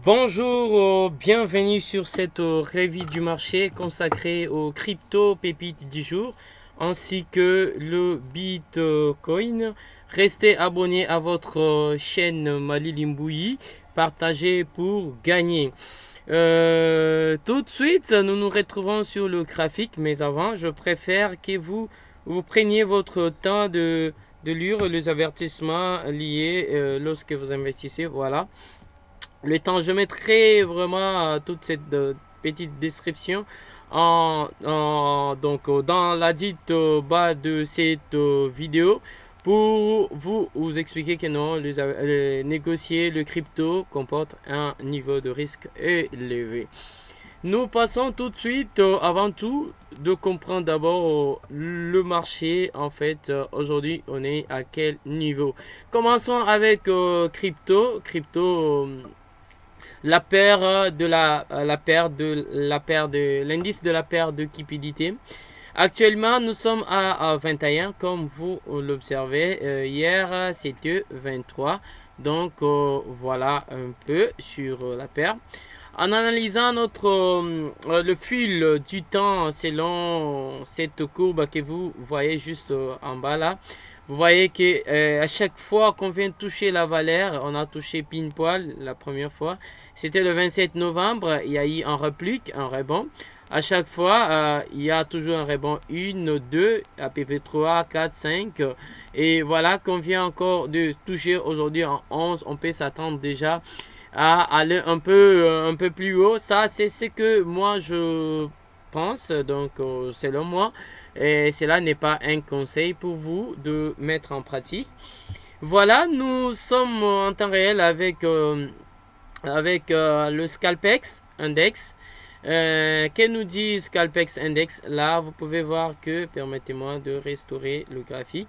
Bonjour, bienvenue sur cette revue du marché consacrée aux crypto pépites du jour ainsi que le Bitcoin. Restez abonnés à votre chaîne Malilimboui, partagez pour gagner. Tout de suite, nous nous retrouvons sur le graphique, mais avant, je préfère que vous preniez votre temps de lire les avertissements liés lorsque vous investissez. Voilà le temps. Je mettrai vraiment toute cette petite description dans la dite bas de cette vidéo pour vous expliquer que non, négocier le crypto comporte un niveau de risque élevé. Nous passons tout de suite, avant tout, de comprendre d'abord le marché. En fait, aujourd'hui, on est à quel niveau? Commençons avec crypto. La paire de l'indice de la paire de liquidité. Actuellement, nous sommes à 21, comme vous l'observez. Hier, c'était 23. Donc, voilà un peu sur la paire. En analysant le fil du temps selon cette courbe que vous voyez juste en bas là, vous voyez que à chaque fois qu'on vient toucher la valeur, on a touché pile poil la première fois. C'était le 27 novembre, il y a eu un réplique, un rebond. À chaque fois, il y a toujours un rebond 1, 2, à peu près 3, 4, 5. Et voilà qu'on vient encore de toucher aujourd'hui en 11. On peut s'attendre déjà à aller un peu plus haut. Ça, c'est ce que moi je pense. Donc, selon moi, et cela n'est pas un conseil pour vous de mettre en pratique. Voilà, nous sommes en temps réel avec le Scalpex Index. Que nous dit Scalpex Index? Là, vous pouvez voir que, permettez-moi de restaurer le graphique.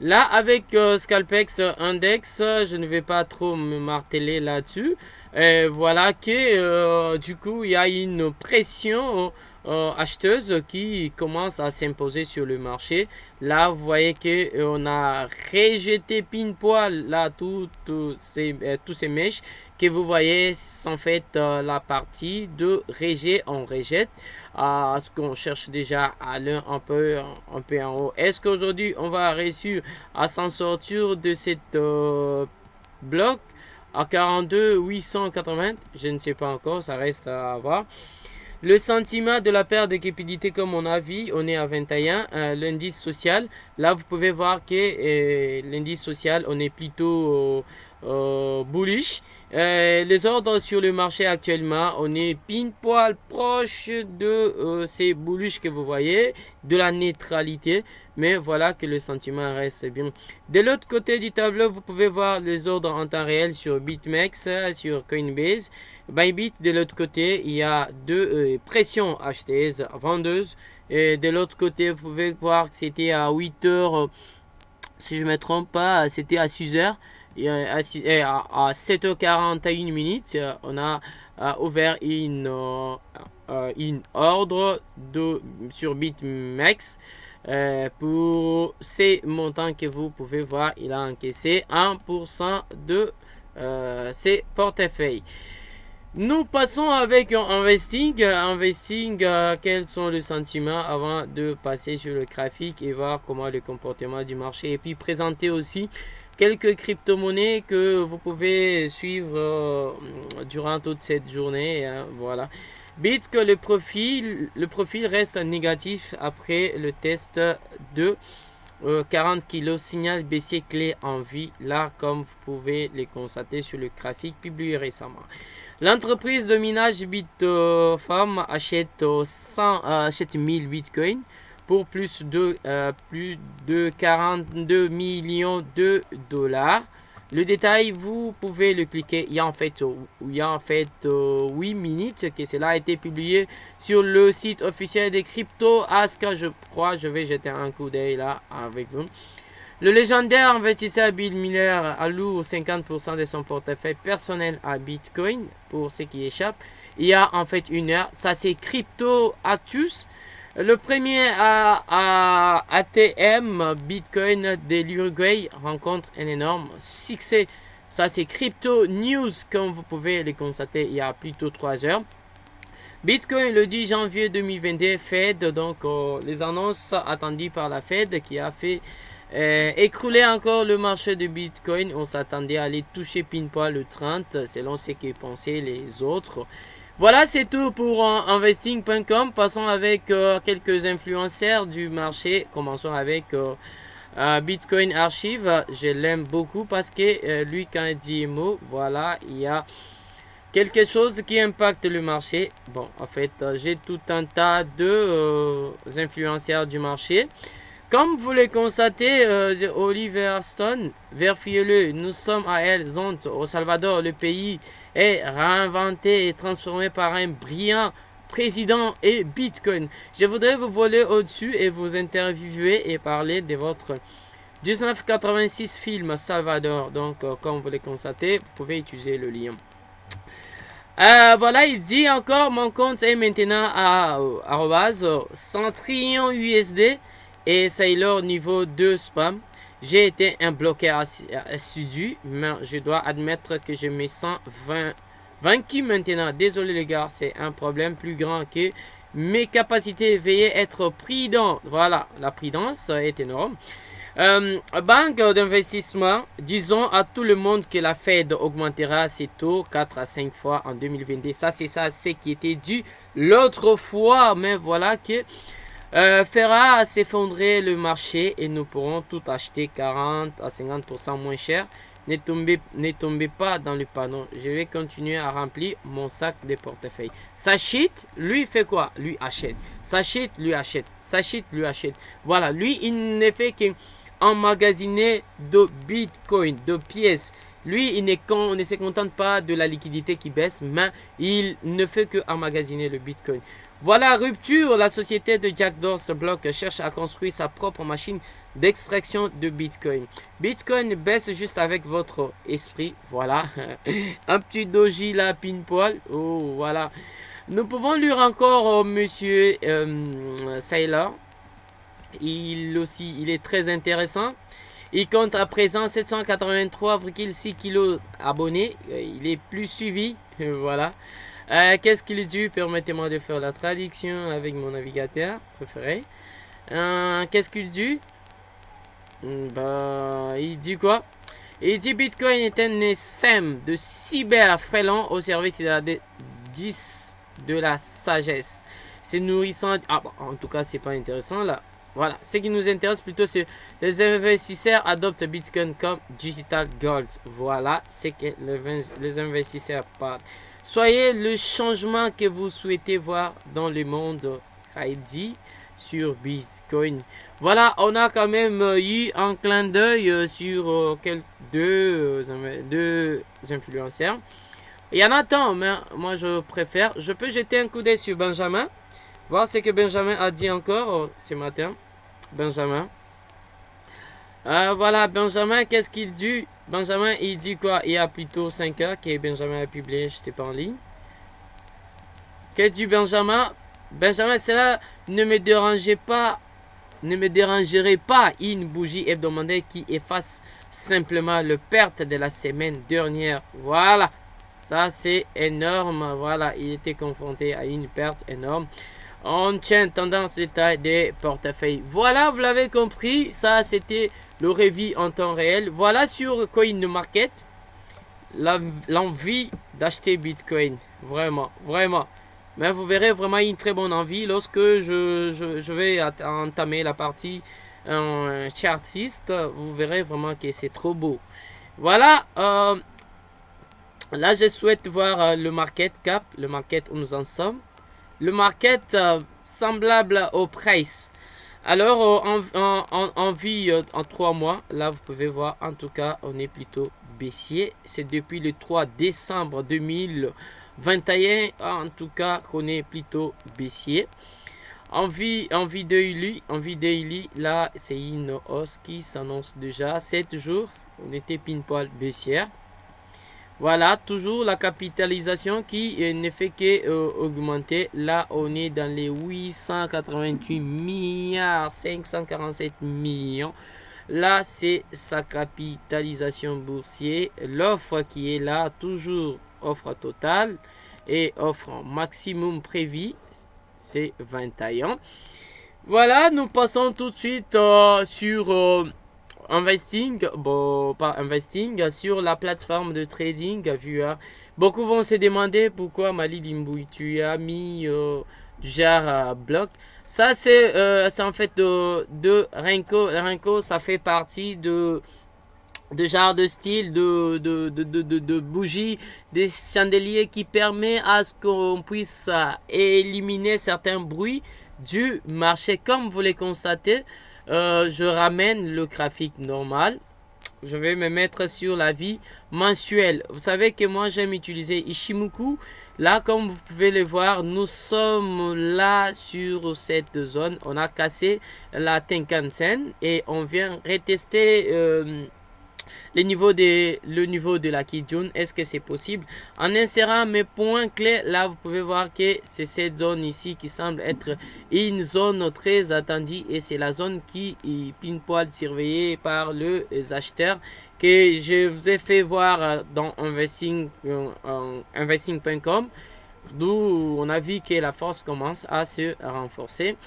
Là, avec Scalpex Index, je ne vais pas trop me marteler là-dessus. Voilà que du coup, il y a une pression acheteuse qui commence à s'imposer sur le marché. Là, vous voyez que on a rejeté pile poil là tous ces mèches que vous voyez, en fait la partie de rejet, on rejette à ce qu'on cherche déjà à aller un peu en haut. Est-ce qu'aujourd'hui on va réussir à s'en sortir de cette bloc à 42 880? Je ne sais pas encore, ça reste à voir. Le sentiment de la perte de liquidité, comme on a vu, on est à 21. L'indice social, là vous pouvez voir que l'indice social, on est plutôt bullish. Les ordres sur le marché actuellement, on est pile poil proche de ces bullish que vous voyez, de la neutralité. Mais voilà que le sentiment reste bien. De l'autre côté du tableau, vous pouvez voir les ordres en temps réel sur BitMEX, sur Coinbase. Bybit, de l'autre côté, il y a deux pressions acheteuses, vendeuses. Et de l'autre côté, vous pouvez voir que c'était à 8 heures, si je ne me trompe pas, c'était à 6 heures. Et à 7h41 minutes, on a ouvert une ordre sur BitMEX. Pour ces montants que vous pouvez voir, il a encaissé 1% de ses portefeuilles. Nous passons avec Investing. Investing, quels sont les sentiments avant de passer sur le graphique et voir comment le comportement du marché. Et puis présenter aussi quelques crypto-monnaies que vous pouvez suivre durant toute cette journée. Voilà. Bitcoin, le profil reste négatif après le test de 40 kg, signal baissier clé en vie, là comme vous pouvez les constater sur le graphique publié récemment. L'entreprise de minage Bitfarm achète 1000 bitcoins pour plus de 42 millions de dollars. Le détail, vous pouvez le cliquer. Il y a en fait 8 minutes que cela a été publié sur le site officiel des CryptoAsk. Je crois, je vais jeter un coup d'œil là avec vous. Le légendaire investisseur Bill Miller alloue 50% de son portefeuille personnel à Bitcoin pour ceux qui échappent. Il y a en fait une heure. Ça, c'est Crypto Actus. Le premier ATM Bitcoin de l'Uruguay rencontre un énorme succès. Ça, c'est Crypto News, comme vous pouvez le constater il y a plutôt 3 heures. Bitcoin le 10 janvier 2022, Fed, donc les annonces attendues par la Fed qui a fait écrouler encore le marché de Bitcoin. On s'attendait à aller toucher pile poil le 30 selon ce que pensaient les autres. Voilà, c'est tout pour investing.com. Passons avec quelques influenceurs du marché. Commençons avec Bitcoin Archive. Je l'aime beaucoup parce que lui, quand il dit mot, voilà, il y a quelque chose qui impacte le marché. Bon, en fait, j'ai tout un tas de influenceurs du marché. Comme vous le constatez, Oliver Stone, vérifiez-le, nous sommes à El Zonte, au Salvador. Le pays est réinventé et transformé par un brillant président et Bitcoin. Je voudrais vous voler au-dessus et vous interviewer et parler de votre 1986 film Salvador. Donc, comme vous le constatez, vous pouvez utiliser le lien. Voilà, il dit encore, mon compte est maintenant à $100 USD et c'est leur niveau 2 spam. J'ai été un bloqueur assidu, mais je dois admettre que je me sens vaincu maintenant. Désolé les gars, c'est un problème plus grand que mes capacités. Veuillez être prudent. Voilà, la prudence est énorme. Banque d'investissement, disons à tout le monde que la Fed augmentera ses taux 4 à 5 fois en 2022. Ça, c'est ça, ce qui était dit l'autre fois. Mais voilà que fera s'effondrer le marché et nous pourrons tout acheter 40 à 50% moins cher. Ne tombez pas dans le panneau. Je vais continuer à remplir mon sac de portefeuille. Ça cheat, lui fait quoi? Lui achète. Ça cheat, lui achète. Ça cheat, lui achète. Voilà, lui, il ne fait que emmagasiner de Bitcoin, de pièces. Lui, il ne se contente pas de la liquidité qui baisse, mais il ne fait que emmagasiner le Bitcoin. Voilà, rupture. La société de Jack Dorsey Block cherche à construire sa propre machine d'extraction de Bitcoin. Bitcoin baisse juste avec votre esprit. Voilà. Un petit doji là, pin poil. Oh, voilà. Nous pouvons lire encore monsieur Saylor. Il aussi, il est très intéressant. Il compte à présent 783,6 kilos abonnés. Il est plus suivi. Voilà. Qu'est-ce qu'il dit? Permettez-moi de faire la traduction avec mon navigateur préféré. Qu'est-ce qu'il dit? Il dit quoi? Il dit Bitcoin est un SM de cyber frélon au service de la 10 de la sagesse. C'est nourrissant. Ah bon, en tout cas, c'est pas intéressant là. Voilà, ce qui nous intéresse plutôt, c'est les investisseurs adoptent Bitcoin comme digital gold. Voilà, c'est que les investisseurs parlent. Soyez le changement que vous souhaitez voir dans le monde, dit sur Bitcoin. Voilà, on a quand même eu un clin d'œil sur deux influenceurs. Il y en a tant, mais moi je préfère. Je peux jeter un coup d'œil sur Benjamin. Voir ce que Benjamin a dit encore ce matin. Benjamin. Voilà, Benjamin, qu'est-ce qu'il dit? Benjamin, il dit quoi? Il y a plutôt 5 heures que Benjamin a publié, je n'étais pas en ligne. Que dit Benjamin? Benjamin, cela ne me dérangerait pas une bougie hebdomadaire qui efface simplement le perte de la semaine dernière. Voilà, ça c'est énorme. Voilà, il était confronté à une perte énorme. On tient tendance détail des portefeuilles. Voilà, vous l'avez compris. Ça, c'était le revue en temps réel. Voilà sur CoinMarket. L'envie d'acheter Bitcoin. Vraiment, vraiment. Mais vous verrez vraiment une très bonne envie lorsque je vais entamer la partie chartiste. Vous verrez vraiment que c'est trop beau. Voilà. Là, je souhaite voir le market cap. Le market où nous en sommes. Le market semblable au price. Alors, en vie en 3 mois, là, vous pouvez voir, en tout cas, on est plutôt baissier. C'est depuis le 3 décembre 2021, en tout cas, qu'on est plutôt baissier. En vie daily, là, c'est une hausse qui s'annonce déjà. 7 jours, on était pile poil baissière. Voilà, toujours la capitalisation qui ne fait qu'augmenter. Là, on est dans les 888 milliards 547 millions. Là, c'est sa capitalisation boursière. L'offre qui est là, toujours offre totale et offre maximum prévu, c'est 21. Voilà, nous passons tout de suite sur investing, bon, pas investing, sur la plateforme de trading Viewer. Beaucoup vont se demander pourquoi Mali Limbouy, tu as mis du genre bloc. Ça, c'est en fait de Renko. Renko, ça fait partie de genre de style de bougies, des chandeliers qui permet à ce qu'on puisse éliminer certains bruits du marché. Comme vous les constatez, je ramène le graphique normal. Je vais me mettre sur la vie mensuelle. Vous savez que moi j'aime utiliser Ishimoku. Là, comme vous pouvez le voir, nous sommes là sur cette zone. On a cassé la Tenkan-sen et on vient retester le niveau de la Kijun. Est-ce que c'est possible? En insérant mes points clés, là vous pouvez voir que c'est cette zone ici qui semble être une zone très attendue et c'est la zone qui est pile poil surveillée par les acheteurs que je vous ai fait voir dans investing.com, d'où on a vu que la force commence à se renforcer.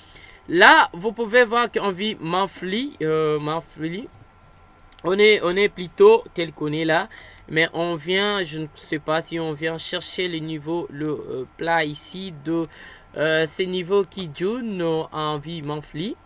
Là vous pouvez voir qu'on vit monthly, on est plutôt tel qu'on est là, mais on vient, je ne sais pas si on vient chercher le niveau, le plat ici de ces niveaux qui donnent en vie monthly.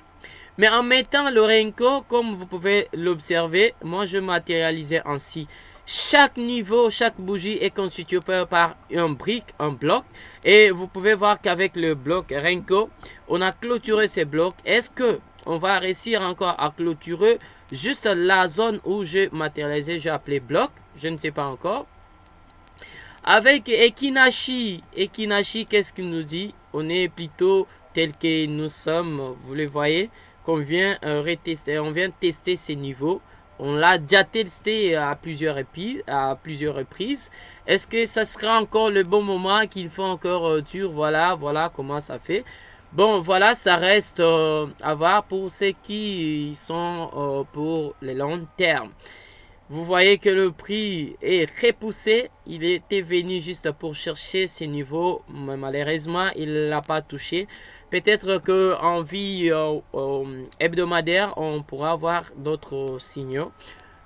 Mais en mettant le Renko, comme vous pouvez l'observer, moi je matérialisais ainsi. Chaque niveau, chaque bougie est constituée par un brique, un bloc. Et vous pouvez voir qu'avec le bloc Renko, on a clôturé ces blocs. Est-ce que on va réussir encore à clôturer juste la zone où j'ai matérialisé, j'ai appelé bloc? Je ne sais pas encore. Avec Ekinashi, qu'est-ce qu'il nous dit? On est plutôt tel que nous sommes, vous le voyez, qu'on vient retester, on vient tester ces niveaux. On l'a déjà testé à plusieurs reprises. Est-ce que ça sera encore le bon moment qu'il faut encore dur? Voilà comment ça fait. Bon, voilà, ça reste à voir pour ceux qui sont pour les longs termes. Vous voyez que le prix est repoussé. Il était venu juste pour chercher ces niveaux. Mais malheureusement, il ne l'a pas touché. Peut-être qu'en vie hebdomadaire, on pourra voir d'autres signaux.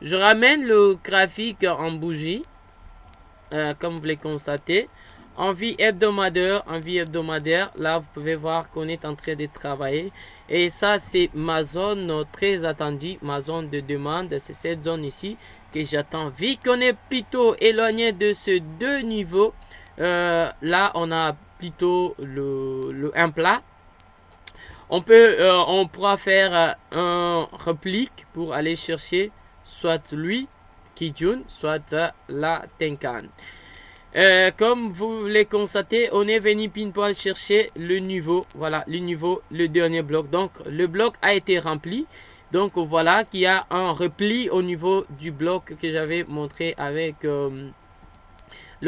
Je ramène le graphique en bougie, comme vous le constatez. En vie hebdomadaire, là vous pouvez voir qu'on est en train de travailler. Et ça c'est ma zone très attendue, ma zone de demande. C'est cette zone ici que j'attends. Vu qu'on est plutôt éloigné de ces deux niveaux, là on a plutôt un plat. On pourra faire un réplique pour aller chercher soit lui, Kijun, soit la Tenkan. Comme vous les constatez, on est venu pile poil chercher le niveau. Voilà, le niveau, le dernier bloc. Donc, le bloc a été rempli. Donc, voilà qu'il y a un repli au niveau du bloc que j'avais montré avec le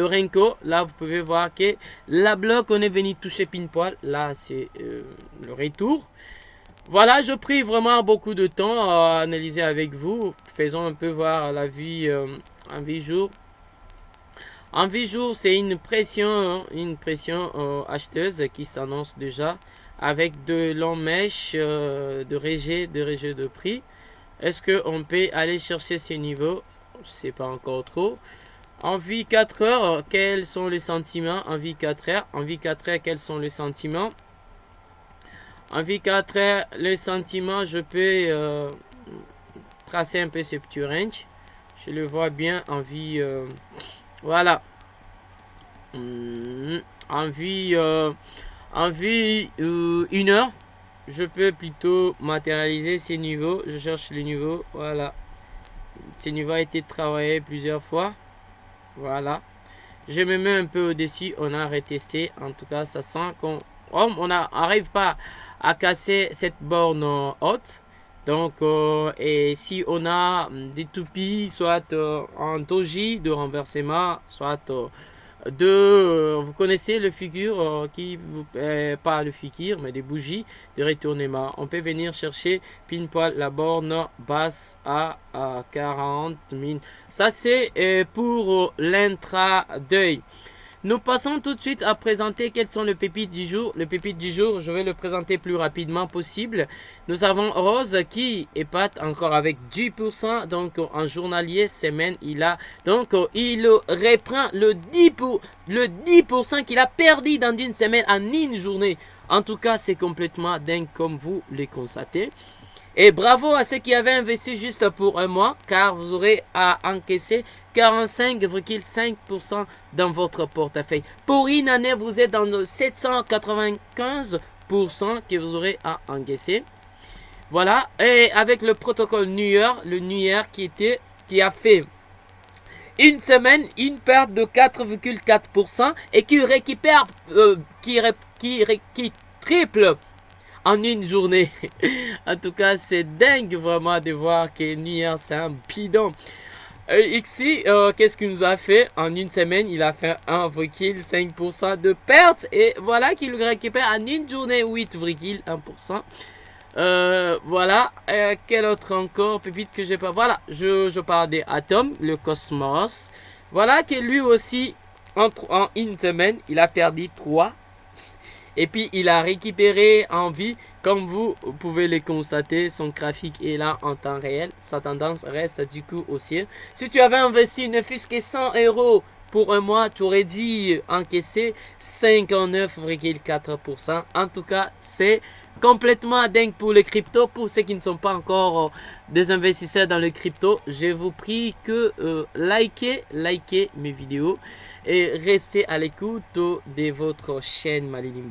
Renko. Là, vous pouvez voir que la bloc, on est venu toucher pile poil. Là, c'est le retour. Voilà, je pris vraiment beaucoup de temps à analyser avec vous. Faisons un peu voir la vie en 8 jours. En 8 jours, c'est une pression acheteuse qui s'annonce déjà avec de longues mèches de rejet de prix. Est-ce qu'on peut aller chercher ces niveaux? Je ne sais pas encore trop. En vie 4 heures, quels sont les sentiments? En vie 4 heures, quels sont les sentiments? En vie 4 heures, les sentiments, je peux tracer un peu ce petit range. Je le vois bien en vie... voilà. En vie 1 heure, je peux plutôt matérialiser ces niveaux. Je cherche les niveaux. Voilà. Ces niveaux ont été travaillés plusieurs fois. Voilà. Je me mets un peu au-dessus. On a retesté. En tout cas, ça sent qu'on n'arrive pas à casser cette borne haute. Donc, et si on a des toupies, soit en doji de renversement, soit vous connaissez le figure pas le figure, mais des bougies de retournement. On peut venir chercher pile poil la borne basse à 40 000. Ça, c'est pour l'intra-deuil. Nous passons tout de suite à présenter quels sont les pépites du jour. Le pépite du jour, je vais le présenter plus rapidement possible. Nous avons Rose qui épate encore avec 10%. Donc en journalier semaine, il reprend le 10% qu'il a perdu dans une semaine en une journée. En tout cas, c'est complètement dingue comme vous le constatez. Et bravo à ceux qui avaient investi juste pour un mois, car vous aurez à encaisser 45,5% dans votre portefeuille. Pour une année, vous êtes dans le 795% que vous aurez à encaisser. Voilà, et avec le protocole New Year, le New Year qui a fait une semaine, une perte de 4,4% et qui récupère, qui triple en une journée. En tout cas, c'est dingue vraiment de voir que New c'est un bidon. Ici, qu'est-ce qu'il nous a fait? En une semaine, il a fait 1,5% de perte. Et voilà qu'il récupère en une journée 8,1%. Voilà. Quel autre encore pépite que j'ai pas? Voilà, je parle des atomes, le cosmos. Voilà que lui aussi, en une semaine, il a perdu 3. Et puis, il a récupéré en vie. Comme vous pouvez le constater, son graphique est là en temps réel. Sa tendance reste du coup haussière. Si tu avais investi ne fût-ce que 100 € pour un mois, tu aurais dû encaisser 59,4%. En tout cas, c'est complètement dingue pour les cryptos. Pour ceux qui ne sont pas encore des investisseurs dans le crypto, je vous prie que likez mes vidéos et restez à l'écoute de votre chaîne Malilimbo.